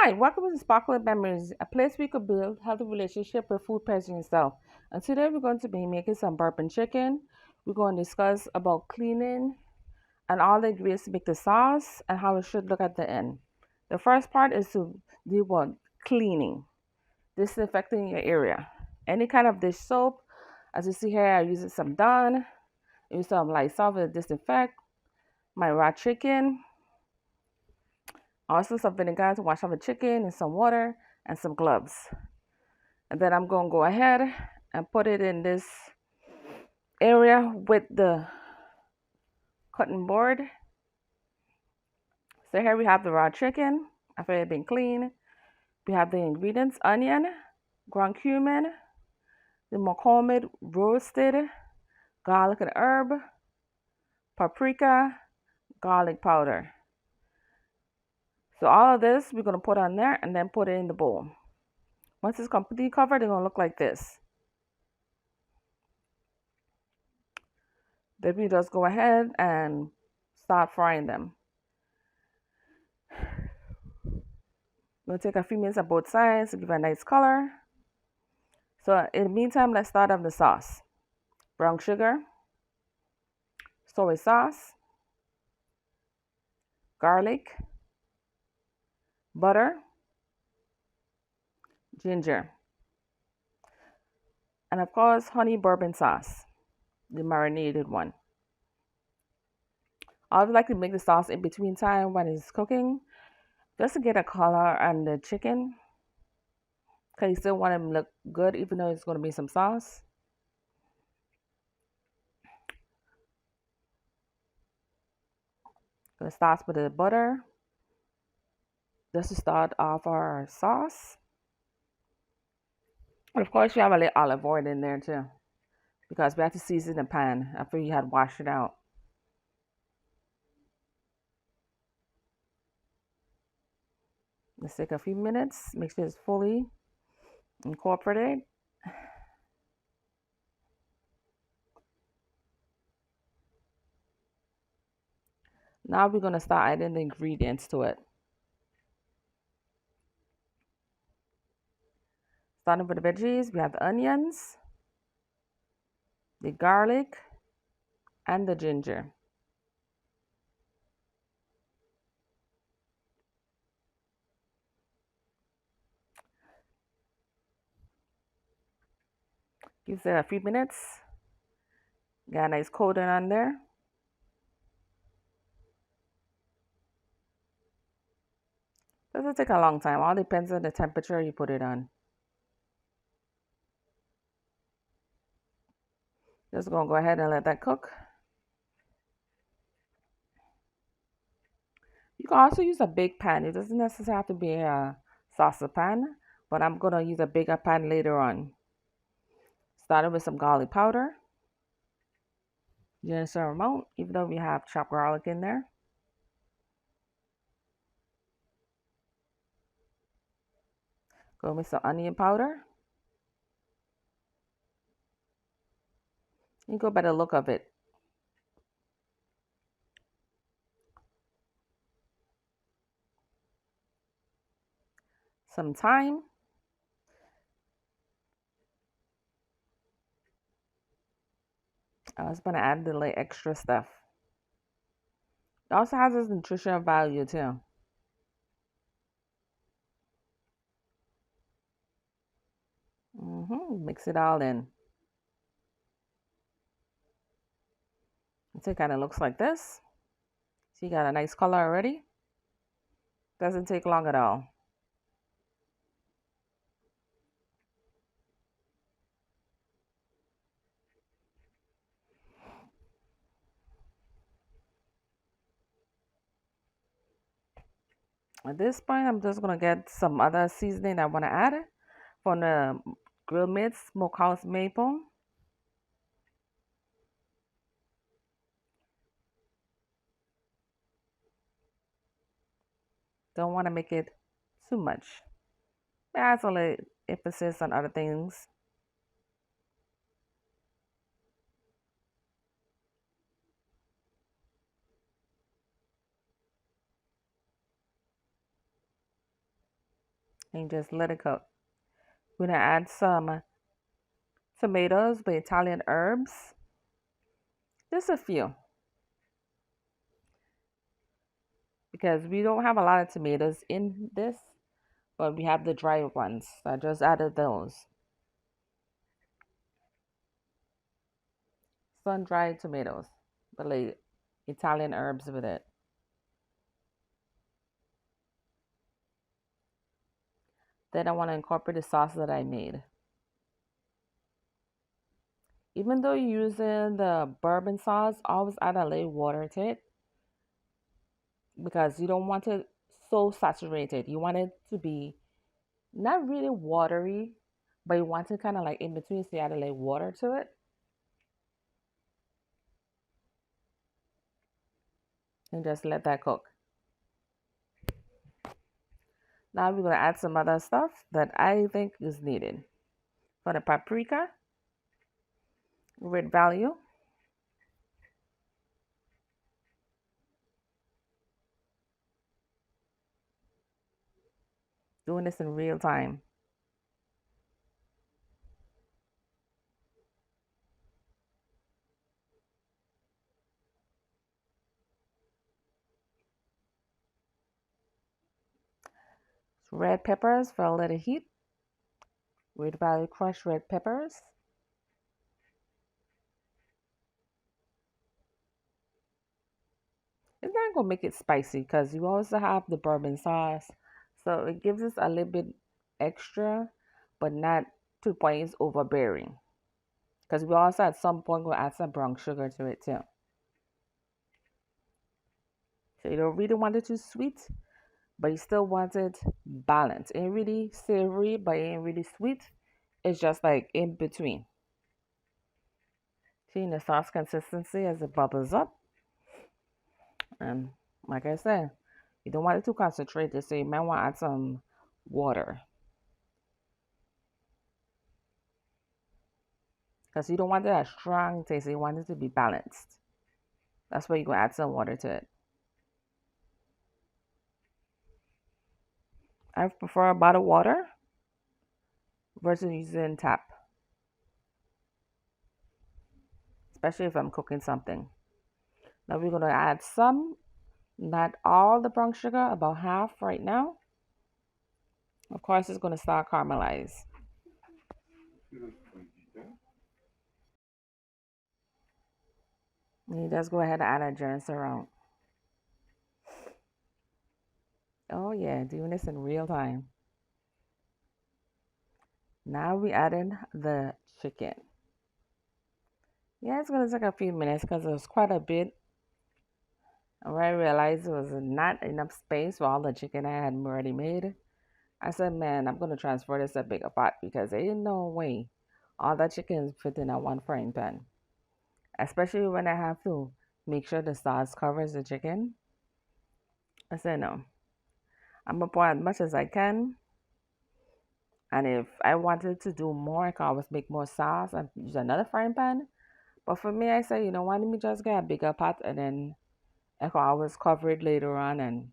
Hi, welcome to Sparkling Memories, a place we could build healthy relationship with food present yourself. And today we're going to be making some bourbon chicken. We're going to discuss about cleaning and all the ingredients to make the sauce and how it should look at the end. The first part is to do what? Cleaning, disinfecting your area. Any kind of dish soap, as you see here, I'm using some Dawn, use some light soap to disinfect my raw chicken. Also some vinegar to wash off the chicken and some water and some gloves. And then I'm going to go ahead and put it in this area with the cutting board. So here we have the raw chicken after it been cleaned. We have the ingredients: onion, ground cumin, the McCormick roasted, garlic and herb, paprika, garlic powder. So all of this we're going to put on there and then put it in the bowl. Once it's completely covered, it's going to look like this. Then we just go ahead and start frying them. We'll take a few minutes on both sides to give it a nice color. So in the meantime, let's start on the sauce. Brown sugar, soy sauce, garlic, butter, ginger, and of course, honey bourbon sauce, the marinated one. I always like to make the sauce in between time when it's cooking, just to get a color on the chicken, because you still want them to look good even though it's going to be some sauce. Gonna start with the butter, just to start off our sauce. And of course, you have a little olive oil in there too, because we have to season the pan after you had washed it out. Let's take a few minutes, make sure it's fully incorporated. Now we're going to start adding the ingredients to it. Starting with the veggies, we have the onions, the garlic, and the ginger. Give it a few minutes. Got a nice coating on there. Doesn't take a long time. All depends on the temperature you put it on. Just gonna go ahead and let that cook. You can also use a big pan. It doesn't necessarily have to be a saucer pan, but I'm gonna use a bigger pan later on. Starting with some garlic powder. Generous amount, even though we have chopped garlic in there. Go with some onion powder. You go by the look of it. Some thyme. I was gonna add the like extra stuff. It also has its nutritional value too. Mix it all in. It kind of looks like this. So you got a nice color already. Doesn't take long at all. At this point, I'm just gonna get some other seasoning I want to add from the grill mix smokehouse maple. Don't want to make it too much. That's a little emphasis on other things. and just let it cook. We're gonna add some tomatoes with Italian herbs, just a few, because we don't have a lot of tomatoes in this, but we have the dry ones. So I just added those. Sun dried tomatoes, but like Italian herbs with it. Then I want to incorporate the sauce that I made. Even though you're using the bourbon sauce, always add a little water to it because you don't want it so saturated. You want it to be not really watery, but you want it kind of like in between, so you add a little water to it and just let that cook. Now we're gonna add some other stuff that I think is needed. For the paprika, red value, doing this in real time. Red peppers for a little heat. Red value crushed red peppers. It's not gonna make it spicy because you also have the bourbon sauce, so it gives us a little bit extra, but not to the point it's overbearing. Because we also at some point gonna add some brown sugar to it too. So you don't really want it too sweet, but you still want it balanced. It ain't really savory, but it ain't really sweet. It's just like in between. Seeing the sauce consistency as it bubbles up. And like I said, you don't want it too concentrated, so you might want to add some water. Because you don't want that strong taste, you want it to be balanced. That's why you're going to add some water to it. I prefer bottled water versus using tap, especially if I'm cooking something. Now we're going to add some, not all the brown sugar, about half right now. Of course, it's going to start caramelize. And you just go ahead and add a rinse around. Oh yeah, doing this in real time. Now we adding the chicken. Yeah, it's gonna take a few minutes because it was quite a bit. And when I realized there was not enough space for all the chicken I had already made, I said, man, I'm gonna transfer this to a bigger pot because there ain't no way all that chicken fit in a one frying pan. Especially when I have to make sure the sauce covers the chicken. I said no. I'm gonna pour as much as I can. And if I wanted to do more, I can always make more sauce and use another frying pan. But for me, I say, you know, why don't we just get a bigger pot and then I can always cover it later on and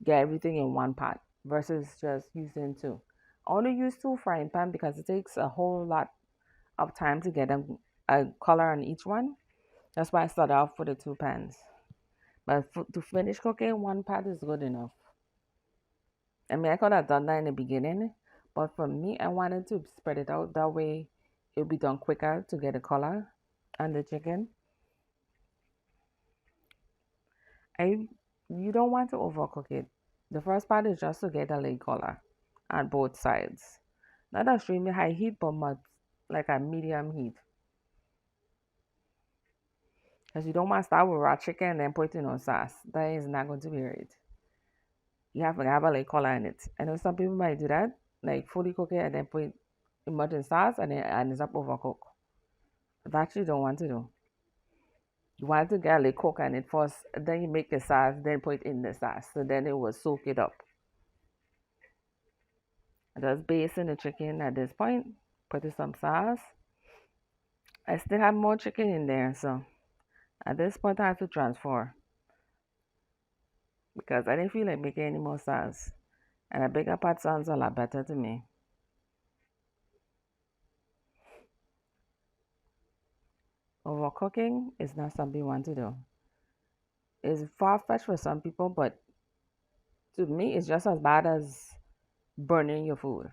get everything in one pot versus just using two. I only use two frying pan because it takes a whole lot of time to get a color on each one. That's why I start off with the two pans. But to finish cooking, one pot is good enough. I mean, I could have done that in the beginning, but for me, I wanted to spread it out. That way, it'll be done quicker to get a color on the chicken. I You don't want to overcook it. The first part is just to get a light color on both sides. Not extremely high heat, but much like a medium heat. Because you don't want to start with raw chicken and then put it on sauce. That is not going to be right. You have to have a light color in it. I know some people might do that, like fully cook it and then put it much in sauce and then and it's up overcook. That you don't want to do. You want to get a little cook on it first, then you make the sauce, then put it in the sauce. So then it will soak it up. Just baste in the chicken at this point. Put in some sauce. I still have more chicken in there, so at this point I have to transfer because I didn't feel like making any more sauce. And a bigger pot sounds a lot better to me. Overcooking is not something you want to do. It's far-fetched for some people, but to me, it's just as bad as burning your food.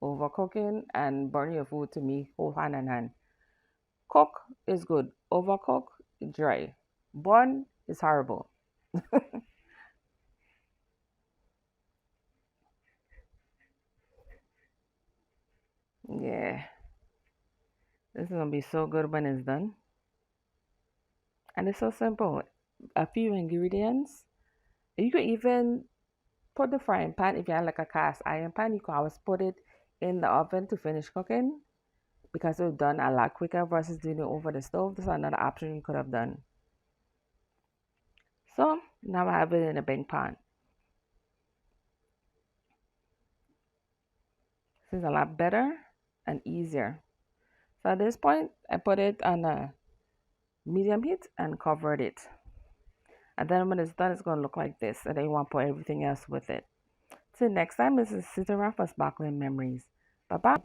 Overcooking and burning your food to me go hand in hand. Cook is good. Overcook, dry. Burn is horrible. Yeah, this is gonna be so good when it's done. And it's so simple. A few ingredients. You could even put the frying pan, if you have like a cast iron pan, you could always put it in the oven to finish cooking because it's done a lot quicker versus doing it over the stove. That's another option you could have done. So now I have it in a big pan. This is a lot better and easier. So at this point, I put it on a medium heat and covered it. And then when it's done, it's going to look like this. And then you want to put everything else with it. Till next time, this is Sit Around for Sparkling Memories. Bye bye.